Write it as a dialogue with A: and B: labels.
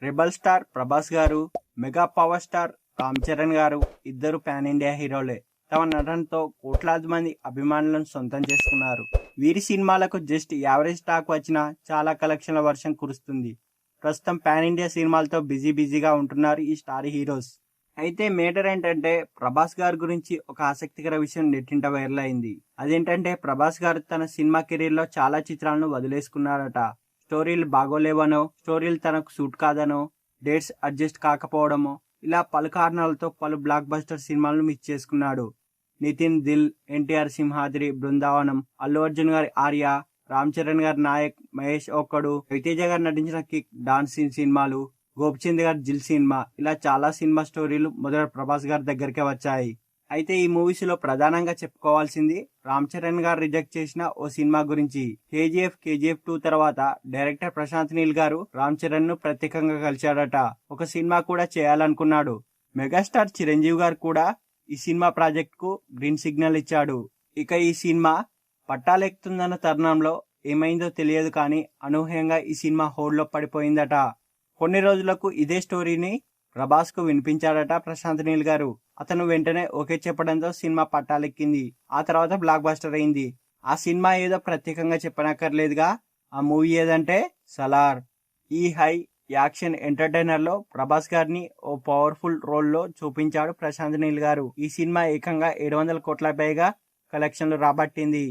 A: Rebel star Prabhas గారు, mega power star Ram Charan గారు ఇద్దరు పాన్ ఇండియా హీరోలే. తమ నటనతో కోట్లాది మంది అభిమానులను సొంతం చేసుకున్నారు. వీరి సినిమాలకు జస్ట్ యావరేజ్ టాక్ వచ్చినా చాలా కలెక్షన్ల వర్షం కురుస్తుంది. ప్రస్తుతం పాన్ ఇండియా సినిమాలతో బిజీగా ఉంటున్నారు ఈ స్టార్ హీరోస్. అయితే మేటర్ ఏంటంటే ప్రభాస్ గారి గురించి ఒక ఆసక్తికర విషయం నెట్టింట వైరల్ అయింది. అదేంటంటే ప్రభాస్ గారు తన సినిమా కెరీర్ లో చాలా చిత్రాలను వదిలేసుకున్నారట. స్టోరీలు బాగోలేవనో, స్టోరీలు తనకు సూట్ కాదనో, డేట్స్ అడ్జస్ట్ కాకపోవడమో, ఇలా పలు కారణాలతో పలు బ్లాక్ బస్టర్ సినిమాలను మిస్ చేసుకున్నాడు. నితిన్, దిల్, ఎన్టీఆర్ సింహాద్రి, బృందావనం, అల్లు అర్జున్ గారి ఆర్య, రామ్ చరణ్ గారి నాయక్, మహేష్ ఒక్కడు, రవితేజ గారు నటించిన కిక్, డాన్స్ సీన్ సినిమాలు, గోపిచంద్ గారి జిల్ సినిమా, ఇలా చాలా సినిమా స్టోరీలు మొదట ప్రభాస్ గారి దగ్గరికి వచ్చాయి. అయితే ఈ మూవీస్ లో ప్రధానంగా చెప్పుకోవాల్సింది రామ్ చరణ్ గారు రిజెక్ట్ చేసిన ఓ సినిమా గురించి. కేజీఎఫ్ 2 తర్వాత డైరెక్టర్ ప్రశాంత్ నీల్ గారు రామ్ చరణ్ ను ప్రత్యేకంగా కలిశాడట. ఒక సినిమా కూడా చేయాలనుకున్నాడు. మెగాస్టార్ చిరంజీవి గారు కూడా ఈ సినిమా ప్రాజెక్ట్ కు గ్రీన్ సిగ్నల్ ఇచ్చాడు. ఇక ఈ సినిమా పట్టాలెక్కుతున్న తరుణంలో ఏమైందో తెలియదు కానీ అనూహ్యంగా ఈ సినిమా హోల్డ్ లో పడిపోయిందట. కొన్ని రోజులకు ఇదే స్టోరీని ప్రభాస్ కు వినిపించాడట ప్రశాంత్ నీల్ గారు. అతను వెంటనే ఓకే చెప్పడంతో సినిమా పట్టాలెక్కింది. ఆ తర్వాత బ్లాక్ బస్టర్ అయింది. ఆ సినిమా ఏదో ప్రత్యేకంగా చెప్పనక్కర్లేదుగా. ఆ మూవీ ఏదంటే సలార్. ఈ హై యాక్షన్ ఎంటర్టైనర్ లో ప్రభాస్ గారిని ఓ పవర్ఫుల్ రోల్ లో చూపించాడు ప్రశాంత్ నీల్ గారు. ఈ సినిమా ఏకంగా 700 కోట్ల పైగా కలెక్షన్లు రాబట్టింది.